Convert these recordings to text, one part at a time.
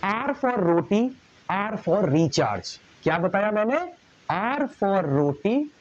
Are for roti, R for recharge. क्या बताया मैंने? R for roti,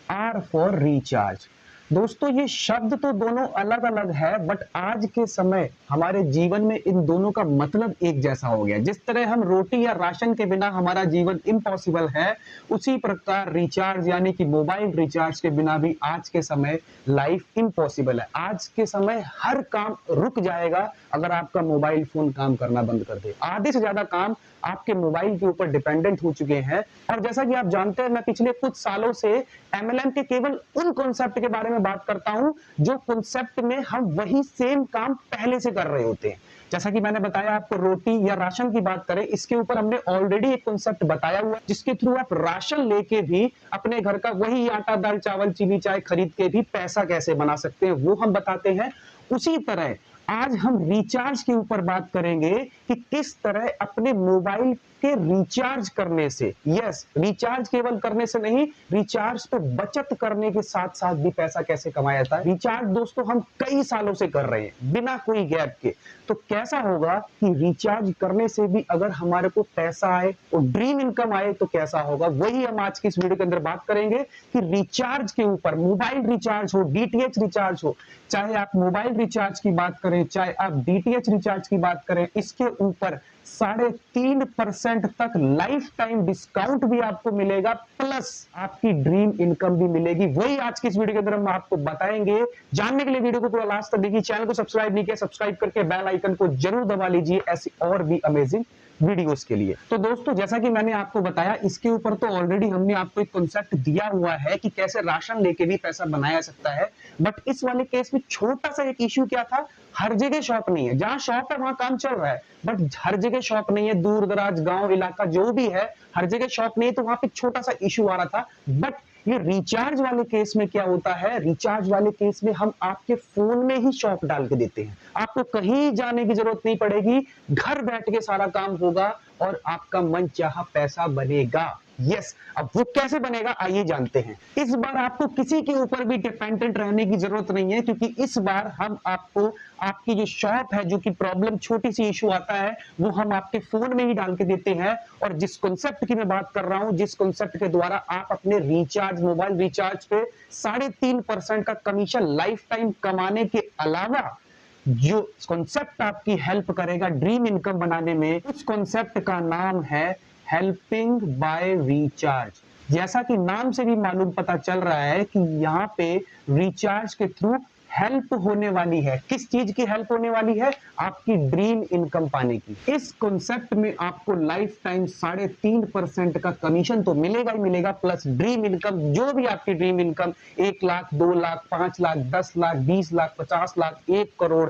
R for recharge. दोस्तों ये शब्द तो दोनों अलग अलग है, बट आज के समय हमारे जीवन में इन दोनों का मतलब एक जैसा हो गया। जिस तरह हम रोटी या राशन के बिना हमारा जीवन इम्पॉसिबल है, उसी प्रकार रिचार्ज यानी कि मोबाइल रिचार्ज के बिना भी आज के समय लाइफ इम्पॉसिबल है। आज के समय हर काम रुक जाएगा अगर आपका मोबाइल फोन काम करना बंद कर दे। आधे से ज्यादा काम आपके मोबाइल के ऊपर डिपेंडेंट हो चुके हैं। और जैसा कि आप जानते हैं, मैं पिछले कुछ सालों से एमएलएम के केवल उन कॉन्सेप्ट के बारे में बात करता हूं जो कॉन्सेप्ट में हम वही सेम काम पहले से कर रहे होते हैं। जैसा कि मैंने बताया आपको, रोटी या राशन की बात करें, इसके ऊपर हमने ऑलरेडी एक कॉन्सेप्ट बताया हुआ है जिसके थ्रू आप राशन लेके भी अपने घर का वही आटा दाल चावल चीनी चाय खरीद के भी पैसा कैसे बना सकते हैं, वो हम बताते हैं। उसी तरह आज हम रिचार्ज के ऊपर बात करेंगे कि किस तरह अपने मोबाइल के रिचार्ज करने से, यस रिचार्ज केवल करने से नहीं, रिचार्ज पे बचत करने के साथ साथ भी पैसा कैसे कमाया जाता है। रिचार्ज दोस्तों हम कई सालों से कर रहे हैं बिना कोई गैप के, तो कैसा होगा कि रिचार्ज करने से भी अगर हमारे को पैसा आए और ड्रीम इनकम आए तो कैसा होगा, वही हम आज की इस वीडियो के अंदर बात करेंगे कि रिचार्ज के ऊपर, मोबाइल रिचार्ज हो, डीटीएच रिचार्ज हो, चाहे आप मोबाइल रिचार्ज की बात करें चाहे आप डीटीएच रिचार्ज की बात करें, इसके ऊपर 3.5% तक लाइफ टाइम डिस्काउंट भी आपको मिलेगा, प्लस आपकी ड्रीम इनकम भी मिलेगी। वही आज की इस वीडियो के अंदर हम आपको बताएंगे। जानने के लिए वीडियो को पूरा लास्ट तक देखिए। चैनल को सब्सक्राइब नहीं किया, सब्सक्राइब करके बेल आइकन को जरूर दबा लीजिए ऐसी और भी अमेजिंग वीडियोस के लिए। तो दोस्तों जैसा कि मैंने आपको बताया, इसके ऊपर तो ऑलरेडी हमने आपको एक कॉन्सेप्ट दिया हुआ है कि कैसे राशन लेके भी पैसा बनाया सकता है। बट इस वाले केस में छोटा सा एक इश्यू क्या था, हर जगह शॉप नहीं है। जहां शॉप है वहां काम चल रहा है, बट हर जगह शॉप नहीं है। दूर दराज गांव इलाका जो भी है, हर जगह शॉप नहीं है, तो वहां पे छोटा सा इश्यू आ रहा था। बट ये रिचार्ज वाले केस में क्या होता है, रिचार्ज वाले केस में हम आपके फोन में ही शॉप डाल के देते हैं। आपको कहीं जाने की जरूरत नहीं पड़ेगी, घर बैठ के सारा काम होगा और आपका मन चाहा पैसा बनेगा। यस, अब वो कैसे बनेगा आइए जानते हैं। इस बार आपको किसी के ऊपर भी डिपेंडेंट रहने की जरूरत नहीं है, क्योंकि इस बार हम आपको आपकी जो शॉप है, जो कि प्रॉब्लम छोटी सी इशू आता है, वो हम आपके फोन में ही डाल के देते हैं। और जिस कॉन्सेप्ट की मैं बात कर रहा हूं, जिस कॉन्सेप्ट के द्वारा आप अपने रिचार्ज, मोबाइल रिचार्ज पे 3.5% का कमीशन लाइफ टाइम कमाने के अलावा जो कॉन्सेप्ट आपकी हेल्प करेगा ड्रीम इनकम बनाने में, उस कॉन्सेप्ट का नाम है हेल्पिंग बाय रिचार्ज। जैसा कि नाम से भी मालूम पता चल रहा है कि यहाँ पे रिचार्ज के थ्रू हेल्प होने वाली है। किस चीज की हेल्प होने वाली है? आपकी ड्रीम इनकम पाने की। इस कॉन्सेप्ट में आपको लाइफ टाइम 3.5% का कमीशन तो मिलेगा ही मिलेगा, प्लस ड्रीम इनकम, जो भी आपकी ड्रीम इनकम 1 लाख 2 लाख 5 लाख 10 लाख 20 लाख 50 लाख 1 करोड़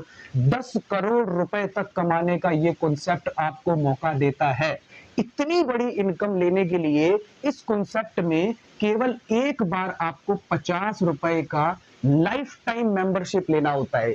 10 करोड़ रुपए तक कमाने का ये कॉन्सेप्ट आपको मौका देता है। इतनी बड़ी इनकम लेने के लिए इस कॉन्सेप्ट में केवल एक बार आपको 50 रुपए का लाइफ टाइम मेंबरशिप लेना होता है।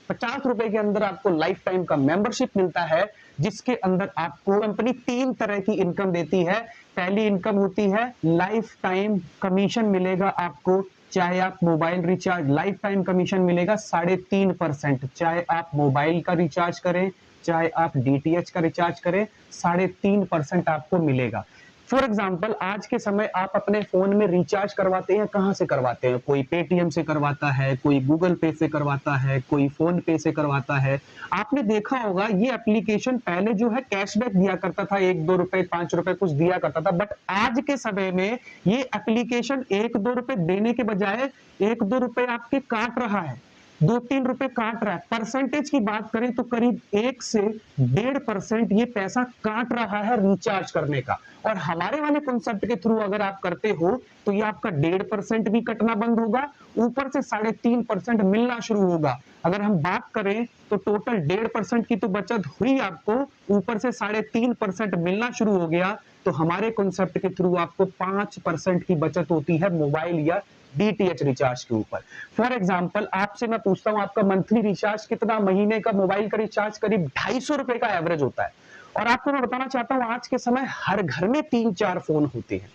50 रुपए के अंदर आपको लाइफ टाइम का मेंबरशिप मिलता है, जिसके अंदर आपको कंपनी 3 तरह की इनकम देती है। पहली इनकम होती है लाइफ टाइम कमीशन मिलेगा आपको, चाहे आप mobile recharge, life time commission मिलेगा 3.5%, चाहे आप मोबाइल का रिचार्ज करें चाहे आप डीटीएच का रिचार्ज करें, 3.5% आपको मिलेगा। फॉर एग्जाम्पल आज के समय आप अपने फोन में रिचार्ज करवाते हैं, कहां से करवाते हैं? कोई पेटीएम से करवाता है, कोई गूगल पे से करवाता है, कोई फोन पे से करवाता है। आपने देखा होगा ये एप्लीकेशन पहले जो है कैशबैक दिया करता था, 1-2 रुपए 5 रुपए कुछ दिया करता था, बट आज के समय में ये एप्लीकेशन 1-2 रुपए देने के बजाय 1-2 रुपए आपके काट रहा है, 2-3 रुपए काट रहा है। परसेंटेज की बात करें तो करीब 1 से 1.5% ये पैसा काट रहा है रिचार्ज करने का। और हमारे वाले कॉन्सेप्ट के थ्रू अगर आप करते हो तो ये आपका 1.5% भी कटना बंद होगा, ऊपर से 3.5% मिलना शुरू होगा। अगर हम बात करें तो टोटल 1.5% की तो बचत हुई आपको, ऊपर से 3.5% मिलना शुरू हो गया, तो हमारे कॉन्सेप्ट के थ्रू आपको 5% की बचत होती है मोबाइल या डीटीएच रिचार्ज के ऊपर। फॉर एग्जांपल आपसे मैं पूछता हूं आपका मंथली रिचार्ज कितना, महीने का मोबाइल का रिचार्ज करीब 250 रुपए का एवरेज होता है। और आपको मैं बताना चाहता हूं आज के समय हर घर में 3-4 फोन होते हैं।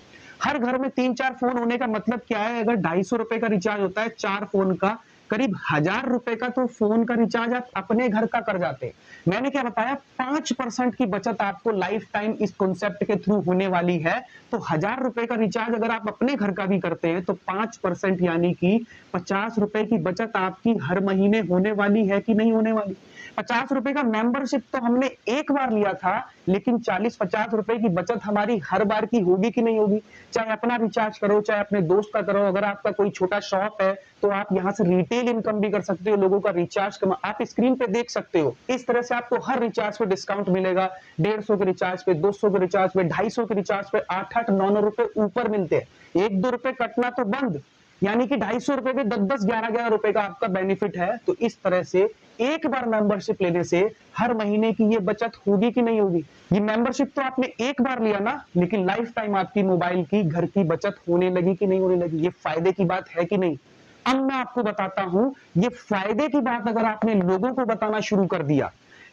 हर घर में 3-4 फोन होने का मतलब क्या है? अगर 250 रुपए का रिचार्ज होता है 4 फोन का, करीब 1000 रुपए का तो फोन का रिचार्ज आप अपने घर का कर जाते। मैंने क्या बताया, 5% की बचत आपको लाइफ टाइम इस कॉन्सेप्ट के थ्रू होने वाली है। तो 1000 रुपए का रिचार्ज अगर आप अपने घर का भी करते हैं तो 5% यानी कि 50 रुपए की बचत आपकी हर महीने होने वाली है कि नहीं होने वाली। 50 रुपए का मेंबरशिप तो हमने एक बार लिया था, लेकिन 40-50 रुपए की बचत हमारी हर बार की होगी कि नहीं होगी। चाहे अपना रिचार्ज करो, चाहे अपने दोस्त का करो, अगर आपका कोई छोटा शॉप है तो आप यहाँ से रिटेल इनकम भी कर सकते हो, लोगों का रिचार्ज आप स्क्रीन पे देख सकते हो। इस तरह से आपको हर रिचार्ज पे डिस्काउंट मिलेगा। 150 के रिचार्ज पे, 200 के रिचार्ज पे, 250 के रिचार्ज पे 8-8, 9-9 रुपए ऊपर मिलते हैं। 1-2 रुपए कटना तो बंद, यानी कि 250 रुपए पे 10-10, 11-11 रुपए का आपका बेनिफिट है। तो इस तरह से एक बार मेंबरशिप लेने से हर महीने की ये बचत होगी कि नहीं होगी। ये मेंबरशिप तो आपने एक बार लिया ना, लेकिन लाइफ टाइम आपकी मोबाइल की, घर की बचत होने लगी कि नहीं होने लगी। ये फायदे की बात है कि नहीं। अब मैं आपको बताता हूं, ये फायदे की बात अगर आपने लोगों को बताना शुरू कर दिया,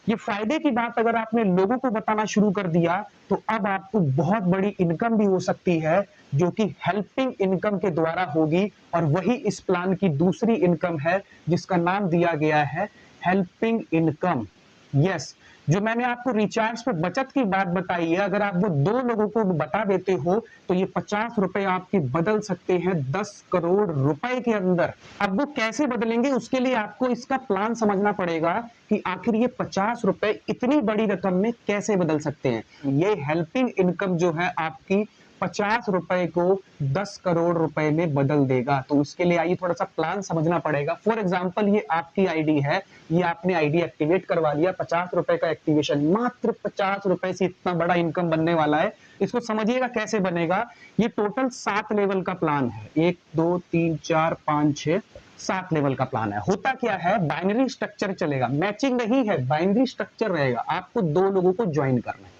ये फायदे की बात अगर आपने लोगों को बताना शुरू कर दिया, तो अब आपको बहुत बड़ी इनकम भी हो सकती है, जो कि हेल्पिंग इनकम के द्वारा होगी। और वही इस प्लान की दूसरी इनकम है, जिसका नाम दिया गया है हेल्पिंग इनकम। यस, जो मैंने आपको रिचार्ज पे बचत की बात बताई है, अगर आप वो 2 लोगों को बता देते हो तो ये 50 रुपए आपके बदल सकते हैं 10 करोड़ रुपए के अंदर। अब वो कैसे बदलेंगे, उसके लिए आपको इसका प्लान समझना पड़ेगा कि आखिर ये 50 रुपए इतनी बड़ी रकम में कैसे बदल सकते हैं। ये हेल्पिंग इनकम जो है आपकी 50 रुपए को 10 करोड़ रुपए में बदल देगा। तो उसके लिए आइए थोड़ा सा प्लान समझना पड़ेगा। फॉर एग्जांपल, ये आपकी आईडी है, ये आपने आईडी एक्टिवेट करवा लिया, 50 रुपए का एक्टिवेशन, मात्र 50 रुपए से इतना बड़ा इनकम बनने वाला है। इसको समझिएगा कैसे बनेगा। ये टोटल 7 लेवल का प्लान है, 1 2 3 4 5 6 7 लेवल का प्लान है। होता क्या है, बाइनरी स्ट्रक्चर चलेगा, मैचिंग नहीं है, बाइनरी स्ट्रक्चर रहेगा। आपको 2 लोगों को ज्वाइन करना है।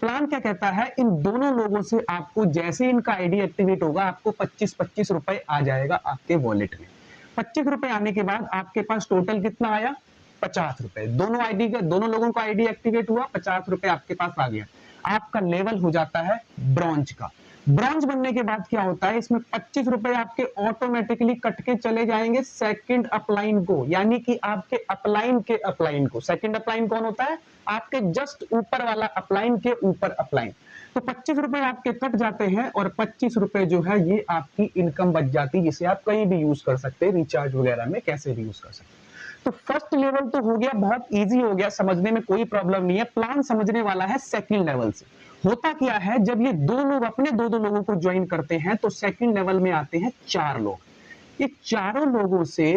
प्लान क्या कहता है, इन दोनों लोगों से आपको जैसे इनका आईडी एक्टिवेट होगा, आपको 25-25 रुपए आ जाएगा आपके वॉलेट में। 25 रुपए आने के बाद आपके पास टोटल कितना आया, 50 रुपए। दोनों आईडी का, दोनों लोगों का आईडी एक्टिवेट हुआ, 50 रुपए आपके पास आ गया। आपका लेवल हो जाता है ब्रॉन्ज का। ब्रॉन्ज बनने के बाद क्या होता है, इसमें 25 रुपए आपके ऑटोमेटिकली कट के चले जाएंगे सेकंड अपलाइन को, यानी कि आपके अपलाइन के अपलाइन को। सेकंड अपलाइन कौन होता है, आपके जस्ट ऊपर वाला अपलाइन के ऊपर अपलाइन। तो 25 रुपए आपके कट जाते हैं और 25 रुपए जो है ये आपकी इनकम बच जाती है, जिसे आप कहीं भी यूज कर सकते हैं, रिचार्ज वगैरह में कैसे भी यूज कर सकते हैं। तो फर्स्ट लेवल तो हो गया, बहुत इजी हो गया, समझने में कोई प्रॉब्लम नहीं है। प्लान समझने वाला है सेकंड लेवल से। होता क्या है, जब ये 2 लोग अपने 2-2 लोगों को ज्वाइन करते हैं तो सेकंड लेवल में आते हैं 4 लोग। ये चारों लोगों से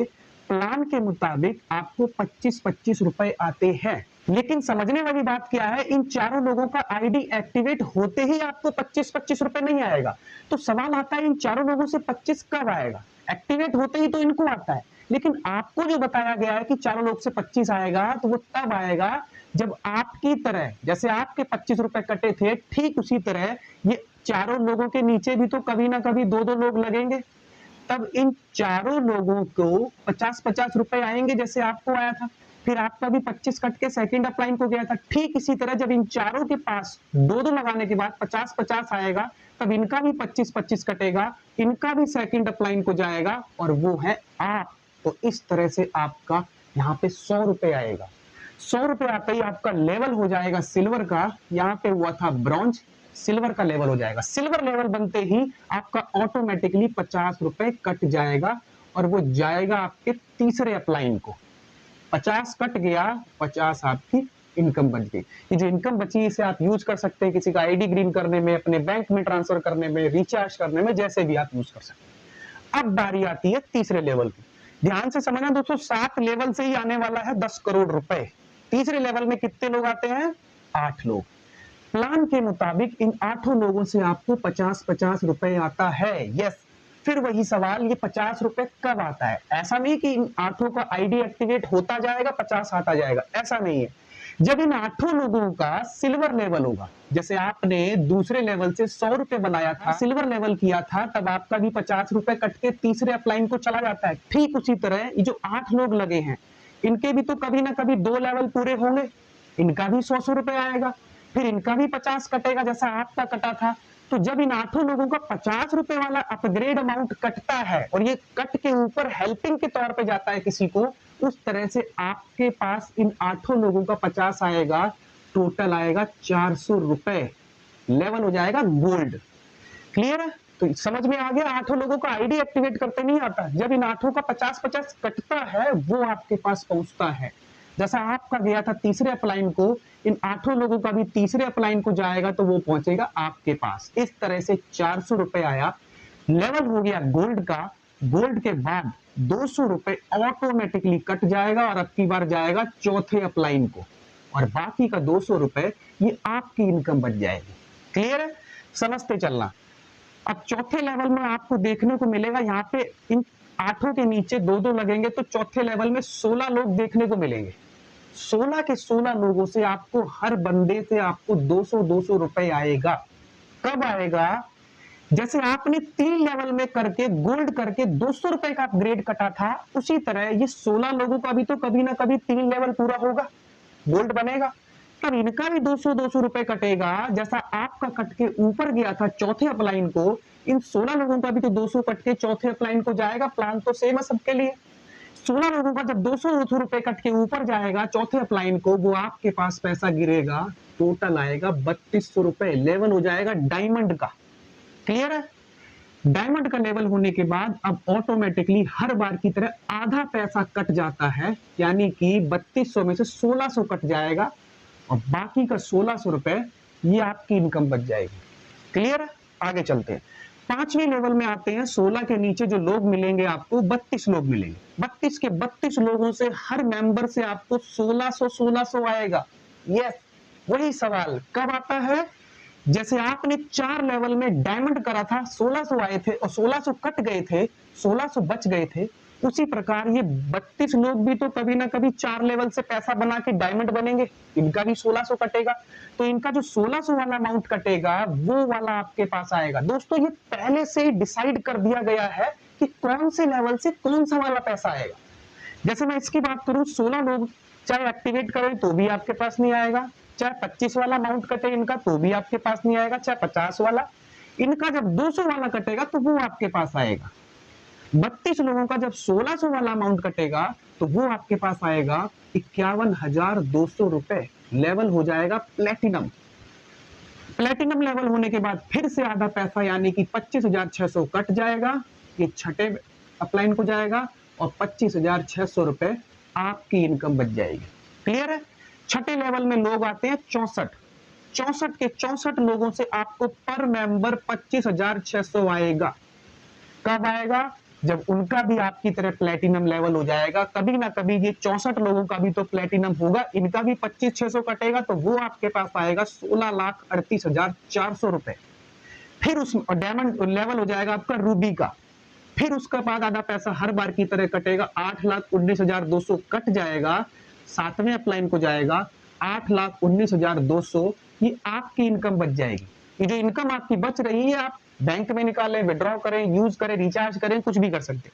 प्लान के मुताबिक आपको 25-25 रुपए आते हैं। लेकिन समझने वाली बात क्या है, इन चारों लोगों का आईडी एक्टिवेट होते ही आपको 25-25 रुपए नहीं आएगा। तो सवाल आता है, इन चारों लोगों से 25 कब आएगा। एक्टिवेट होते ही तो इनको आता है, लेकिन आपको जो बताया गया है कि चारों लोग से 25 आएगा, तो वो तब आएगा जब आपकी तरह, जैसे आपके 25 रुपए कटे थे, ठीक उसी तरह ये चारों लोगों के नीचे भी तो कभी ना कभी 2-2 लोग लगेंगे। तब इन चारों लोगों को 50-50 रुपए आएंगे, जैसे आपको आया था। फिर आपका भी 25 कट के सेकंड अपलाइन को गया था। ठीक इसी तरह जब इन चारों के पास 2-2 लगाने के बाद 50-50 आएगा, तब इनका भी 25-25 कटेगा, इनका भी सेकंड अपलाइन को जाएगा, और वो है आप। तो इस तरह से आपका यहाँ पे 100 रुपए आएगा। 100 रुपए आते ही आपका लेवल हो जाएगा सिल्वर का। यहाँ पे हुआ था ब्रॉन्ज, सिल्वर का लेवल हो जाएगा। सिल्वर लेवल बनते ही आपका ऑटोमेटिकली 50 रुपए कट जाएगा, और वो जाएगा आपके तीसरे अपलाइन को। 50 कट गया, 50 आपकी इनकम बच गई। ये जो इनकम बची, इसे आप यूज कर सकते हैं किसी का आईडी ग्रीन करने में, अपने बैंक में ट्रांसफर करने में, रिचार्ज करने में, जैसे भी आप यूज कर सकते हैं। अब बारी आती है तीसरे लेवल की। ध्यान से समझना दोस्तों, 7 लेवल से ही आने वाला है 10 करोड़ रुपए। तीसरे लेवल में कितने लोग आते हैं, 8 लोग। प्लान के मुताबिक इन 8 लोगों से आपको 50-50 रुपए आता है। यस, फिर वही सवाल, ये 50 रुपए कब आता है। ऐसा नहीं कि इन 8 का आईडी एक्टिवेट होता जाएगा 50 आता जाएगा, ऐसा नहीं है। जब इन 8 लोगों का सिल्वर लेवल होगा, जैसे आपने दूसरे लेवल से 100 रुपए बनाया था, सिल्वर लेवल किया था, तब आपका भी 50 रुपए कट के तीसरे अपलाइन को चला जाता है। ठीक उसी तरह ये जो 8 लोग लगे हैं, इनके भी तो कभी ना कभी 2 लेवल पूरे होंगे, इनका भी 100-100 रुपए आएगा। फिर इनका भी 50 कटेगा जैसा आपका कटा था। तो जब इन 8 लोगों का 50 रुपए वाला अपग्रेड अमाउंट कटता है और ये कट के ऊपर हेल्पिंग के तौर पे जाता है किसी को, उस तरह से आपके पास इन 8 लोगों का 50 आएगा, टोटल आएगा 400 रुपए, लेवल हो जाएगा गोल्ड। क्लियर है? तो समझ में आ गया, 8 लोगों का आईडी एक्टिवेट करते नहीं आता, जब इन 8 का 50-50 कटता है वो आपके पास पहुंचता है। जैसा आपका गया था तीसरे अपलाइन को, इन 8 लोगों का भी तीसरे अपलाइन को जाएगा तो वो पहुंचेगा आपके पास। इस तरह से 400 रुपए आया, लेवल हो गया गोल्ड का। गोल्ड के बाद 200 रुपए ऑटोमेटिकली कट जाएगा और अब की बार जाएगा चौथे अपलाइन को, और बाकी का 200 रुपए ये आपकी इनकम बच जाएगी। क्लियर है? समझते चलना। अब चौथे लेवल में आपको देखने को मिलेगा, यहाँ पे इन 8 के नीचे 2-2 लगेंगे तो चौथे लेवल में 16 लोग देखने को मिलेंगे। 16 के 16 लोगों से आपको हर बंदे से आपको 200-200 रुपए आएगा। कब आएगा? जैसे आपने 3 लेवल में करके गोल्ड करके 200 रुपए का अपग्रेड कटा था, उसी तरह ये 16 लोगों का भी तो कभी ना कभी 3 लेवल पूरा होगा, गोल्ड बनेगा, तब इनका भी 200-200 रुपए कटेगा। जैसा आपका कट के ऊपर गया था चौथे अपलाइन को, इन 16 लोगों का भी तो 200 कट के चौथे अपलाइन को जाएगा। प्लान तो सेम है सबके लिए। 16 लोगों का जब 200 रुपए कट के ऊपर जाएगा चौथे अपलाइन को, वो आपके पास पैसा गिरेगा, टोटल आएगा 3200 रुपए, लेवल हो जाएगा डायमंड का। क्लियर है? डायमंड का लेवल होने के बाद अब ऑटोमेटिकली हर बार की तरह आधा पैसा कट जाता है, यानी कि 3200 में से 1600 कट जाएगा और बाकी का 1600 रुपए ये आपकी इनकम बच जाएगी। क्लियर है? आगे चलते हैं। 5वें लेवल में आते हैं। 16 के नीचे जो लोग मिलेंगे आपको 32 लोग मिलेंगे। 32 के 32 लोगों से हर मेंबर से आपको 1600 आएगा। यस, वही सवाल कब आता है? जैसे आपने 4 लेवल में डायमंड करा था, 1600 आए थे और 1600 कट गए थे, 1600 बच गए थे, उसी प्रकार ये 32 लोग भी तो कभी ना कभी 4 लेवल से पैसा बना के डायमंड बनेंगे, इनका भी 1600 कटेगा। तो इनका जो 1600 वाला अमाउंट कटेगा वो वाला आपके पास आएगा। दोस्तों ये पहले से ही डिसाइड कर दिया गया है कि कौन से लेवल से कौन सा वाला पैसा आएगा। जैसे मैं इसकी बात करूं, 16 लोग चाहे एक्टिवेट करें तो भी आपके पास नहीं आएगा, चाहे 25 वाला अमाउंट कटे इनका तो भी आपके पास नहीं आएगा, चाहे 50 वाला, इनका जब 200 वाला कटेगा तो वो आपके पास आएगा। 32 लोगों का जब 1600 वाला अमाउंट कटेगा तो वो आपके पास आएगा 51,200 रुपए, लेवल हो जाएगा प्लेटिनम। प्लेटिनम लेवल होने के बाद फिर से आधा पैसा यानी कि 25,600 कट जाएगा, ये छठे अपलाइन को जाएगा और 25,600 रुपए आपकी इनकम बच जाएगी। क्लियर है? छठे लेवल में लोग आते हैं 64। 64 के 64 लोगों से आपको पर मेंबर 25,600 आएगा। कब आएगा? जब उनका भी आपकी तरह प्लेटिनम लेवल हो जाएगा। कभी ना कभी ये 64 लोगों का भी तो प्लेटिनम होगा, इनका भी 25,600 कटेगा तो वो आपके पास आएगा 16,38,400 रुपए। फिर उस डायमंड लेवल हो जाएगा आपका रूबी का। फिर उसका बाद आधा पैसा हर बार की तरह कटेगा, 8,19,200 कट जाएगा, 7वें अपलाइन को जाएगा 8,19,200, ये आपकी इनकम बच जाएगी। ये जो इनकम आपकी बच रही है आप बैंक में निकालें, विड्रॉ करें, यूज करें, रिचार्ज करें, कुछ भी कर सकते।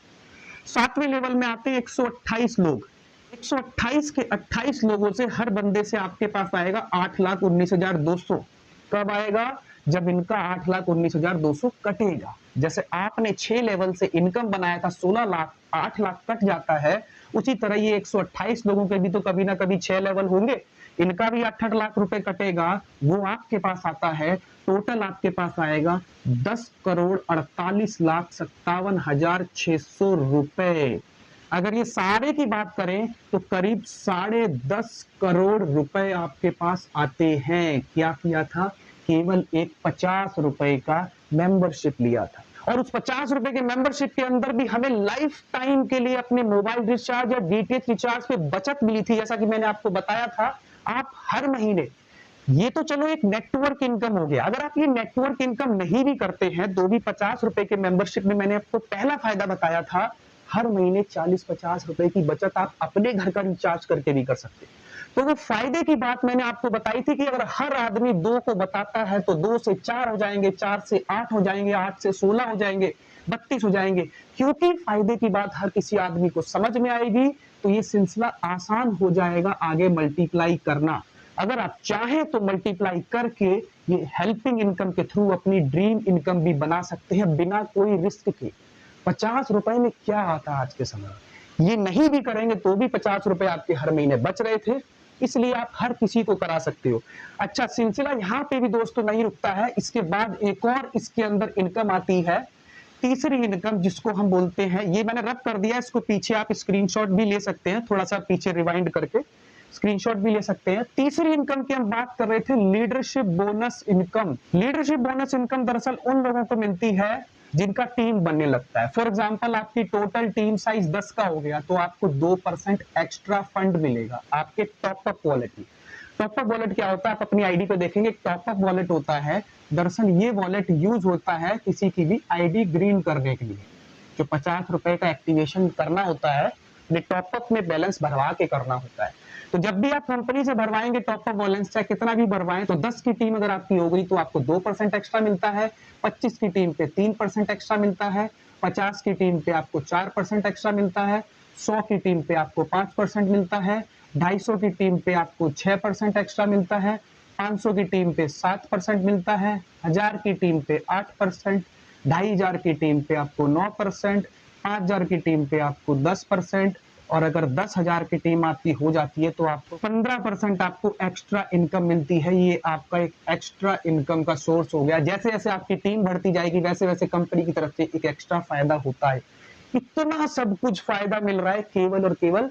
7वें लेवल में आते हैं 128 लोग। 128 के 28 लोगों से हर बंदे से आपके पास आएगा 8,19,200। कब आएगा? जब इनका 8,19,200 कटेगा। जैसे आपने 6 लेवल से इनकम बनाया था 16 लाख, 8 लाख कट जाता है, उसी तरह ये 128 लोगों के भी तो कभी ना कभी 6 लेवल होंगे, इनका भी 8 लाख रुपए कटेगा, वो आपके पास आता है। टोटल आपके पास आएगा 10,48,57,600 रुपए। अगर ये सारे की बात करें तो करीब 10.5 करोड़ रुपए आपके पास आते हैं। क्या किया था? केवल एक 50 रुपए का मेंबरशिप लिया था, और उस 50 रुपए के मेंबरशिप के अंदर भी हमें लाइफ टाइम के लिए अपने मोबाइल रिचार्ज या डीटीएच रिचार्ज पे बचत मिली थी। जैसा कि मैंने आपको बताया था, आप हर महीने, ये तो चलो एक नेटवर्क इनकम हो गया, अगर आप ये नेटवर्क इनकम नहीं भी करते हैं तो भी 50 रुपए के मेंबरशिप में मैंने आपको पहला फायदा बताया था, हर महीने 40-50 रुपए की बचत आप अपने घर का रिचार्ज करके भी कर सकते हैं। तो वो फायदे की बात मैंने आपको बताई थी कि अगर हर आदमी 2 को बताता है तो 2 से 4 हो जाएंगे, 4 से 8 हो जाएंगे, 8 से 16 हो जाएंगे, 32 हो जाएंगे। क्योंकि फायदे की बात हर किसी आदमी को समझ में आएगी तो ये सिलसिला आसान हो जाएगा आगे मल्टीप्लाई करना। अगर आप चाहें तो मल्टीप्लाई करके ये हेल्पिंग इनकम के थ्रू अपनी ड्रीम इनकम भी बना सकते हैं बिना कोई रिस्क के। 50 रुपए में क्या आता है आज के समय में, ये नहीं भी करेंगे तो भी 50 रुपए आपके हर महीने बच रहे थे, इसलिए आप हर किसी को करा सकते हो। अच्छा, सिलसिला यहाँ पे भी दोस्तों नहीं रुकता है, इसके बाद एक और इसके अंदर इनकम आती है, तीसरी इनकम, जिसको हम बोलते हैं, ये मैंने रब कर दिया, इसको पीछे आप स्क्रीनशॉट भी ले सकते हैं, थोड़ा सा पीछे रिवाइंड करके स्क्रीनशॉट भी ले सकते हैं। तीसरी इनकम की हम बात कर रहे थे, leadership bonus income. Leadership bonus income दरअसल उन लोगों को मिलती है जिनका टीम बनने लगता है। फॉर एग्जांपल, आपकी टोटल टीम साइज 10 का हो गया तो आपको 2% एक्स्ट्रा फंड मिलेगा आपके टॉपअप वॉलेट में। टॉपअप वॉलेट क्या होता है, आप अपनी आईडी पे देखेंगे, टॉपअप वॉलेट होता है, दरअसल ये वॉलेट यूज होता है किसी की भी आईडी ग्रीन करने के लिए। जो 50 रुपए का एक्टिवेशन करना होता है, टॉपअप में बैलेंस भरवा के करना होता है। तो जब भी आप कंपनी से भरवाएंगे टॉपअप बैलेंस, चाहे कितना भी भरवाएं, तो 10 की टीम अगर आपकी हो गई तो आपको 2% एक्स्ट्रा मिलता है, 25 की टीम पे 3% एक्स्ट्रा मिलता है, 50 की टीम पे आपको 4% एक्स्ट्रा मिलता है, 100 की टीम पे आपको 5% मिलता है, 250 की टीम पे आपको 6% एक्स्ट्रा मिलता है, 500 की टीम पे 7% मिलता है, 1000 की टीम पे 8%, 2500 की टीम पे आपको 9%, 5000 की टीम पे आपको 10%, और अगर 10,000 की टीम आपकी हो जाती है तो आपको 15% आपको एक्स्ट्रा इनकम मिलती है। ये आपका एक एक्स्ट्रा इनकम का सोर्स हो गया। जैसे जैसे आपकी टीम बढ़ती जाएगी वैसे वैसे कंपनी की तरफ से एक एक्स्ट्रा फायदा होता है। इतना सब कुछ फायदा मिल रहा है केवल और केवल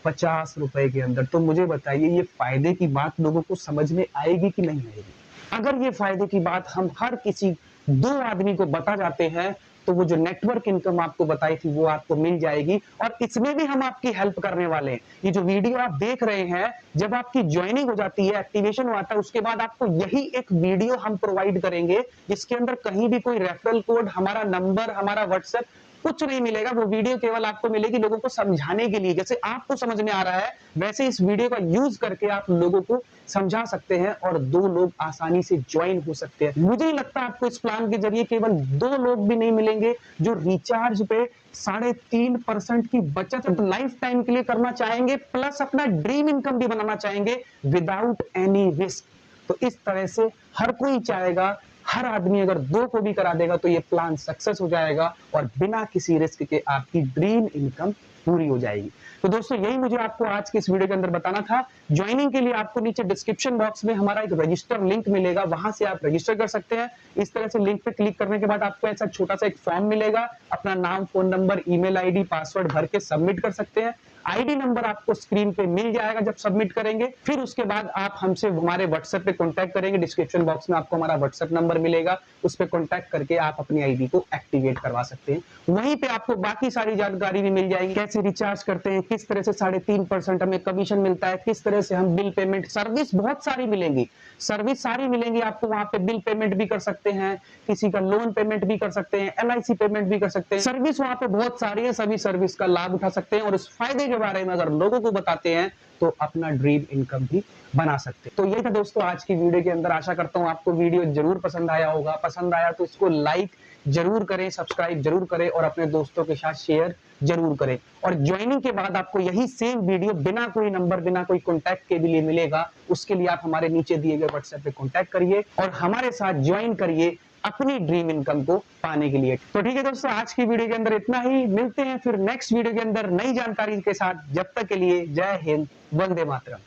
50 रुपए के अंदर। तो मुझे बताइए, ये फायदे की बात लोगों को समझ में आएगी कि नहीं आएगी? अगर ये फायदे की बात हम हर किसी 2 आदमी को बता जाते हैं तो वो जो नेटवर्क इनकम आपको बताई थी वो आपको मिल जाएगी, और इसमें भी हम आपकी हेल्प करने वाले हैं। ये जो वीडियो आप देख रहे हैं, जब आपकी ज्वाइनिंग हो जाती है, एक्टिवेशन होता है, उसके बाद आपको यही एक वीडियो हम प्रोवाइड करेंगे जिसके अंदर कहीं भी कोई रेफरल कोड, हमारा नंबर, हमारा व्हाट्सएप कुछ नहीं मिलेगा। वो वीडियो केवल आपको मिलेगी लोगों को समझाने के लिए। जैसे आपको समझ में आ रहा है वैसे इस वीडियो का यूज करके आप लोगों को समझा सकते हैं और 2 लोग आसानी से ज्वाइन हो सकते हैं। मुझे नहीं लगता आपको इस प्लान के जरिए केवल 2 लोग भी नहीं मिलेंगे जो रिचार्ज पे 3.5% की बचत लाइफ टाइम के लिए करना चाहेंगे, प्लस अपना ड्रीम इनकम भी बनाना चाहेंगे विदाउट एनी रिस्क। तो इस तरह से हर कोई चाहेगा, हर आदमी अगर 2 को भी करा देगा तो ये प्लान सक्सेस हो जाएगा और बिना किसी रिस्क के आपकी ड्रीम इनकम पूरी हो जाएगी। तो दोस्तों, यही मुझे आपको आज के इस वीडियो के अंदर बताना था। ज्वाइनिंग के लिए आपको नीचे डिस्क्रिप्शन बॉक्स में हमारा एक रजिस्टर लिंक मिलेगा, वहां से आप रजिस्टर कर सकते हैं। इस तरह से लिंक पे क्लिक करने के बाद आपको ऐसा छोटा सा एक फॉर्म मिलेगा, अपना नाम, phone number, email ID, password भर के सबमिट कर सकते हैं। आईडी नंबर आपको स्क्रीन पे मिल जाएगा जब सबमिट करेंगे। फिर उसके बाद आप हमसे हमारे व्हाट्सएप पे कांटेक्ट करेंगे। डिस्क्रिप्शन बॉक्स में आपको हमारा व्हाट्सएप नंबर मिलेगा, उस पे कांटेक्ट करके आप अपनी आईडी को एक्टिवेट करवा सकते हैं। वहीं पे आपको बाकी सारी जानकारी भी मिल जाएगी, कैसे रिचार्ज करते हैं, किस तरह से 3.5% हमें कमीशन मिलता है, किस तरह से हम बिल पेमेंट, सर्विस बहुत सारी मिलेंगी, सर्विस सारी मिलेंगी आपको। वहां पे बिल पेमेंट भी कर सकते हैं, किसी का लोन पेमेंट भी कर सकते हैं, LIC पेमेंट भी कर सकते हैं। सर्विस वहां पे बहुत सारी है, सभी सर्विस का लाभ उठा सकते हैं और इस फायदे के बारे में अगर लोगों को बताते हैं तो अपना ड्रीम इनकम भी बना सकते हैं। तो यही था दोस्तों आज की वीडियो के अंदर। आशा करता हूं आपको वीडियो जरूर पसंद आया होगा। पसंद आया तो इसको लाइक जरूर करें, सब्सक्राइब जरूर करें और अपने दोस्तों के साथ शेयर जरूर करें। और ज्वाइनिंग के बाद आपको यही सेम वीडियो बिना कोई नंबर, बिना कोई कॉन्टैक्ट के लिए मिलेगा। उसके लिए आप हमारे नीचे दिए गए व्हाट्सएप पे कॉन्टैक्ट करिए और हमारे साथ ज्वाइन करिए अपनी ड्रीम इनकम को पाने के लिए। तो ठीक है दोस्तों, आज की वीडियो के अंदर इतना ही। मिलते हैं फिर नेक्स्ट वीडियो के अंदर नई जानकारी के साथ। जब तक के लिए जय हिंद, वंदे मातरम।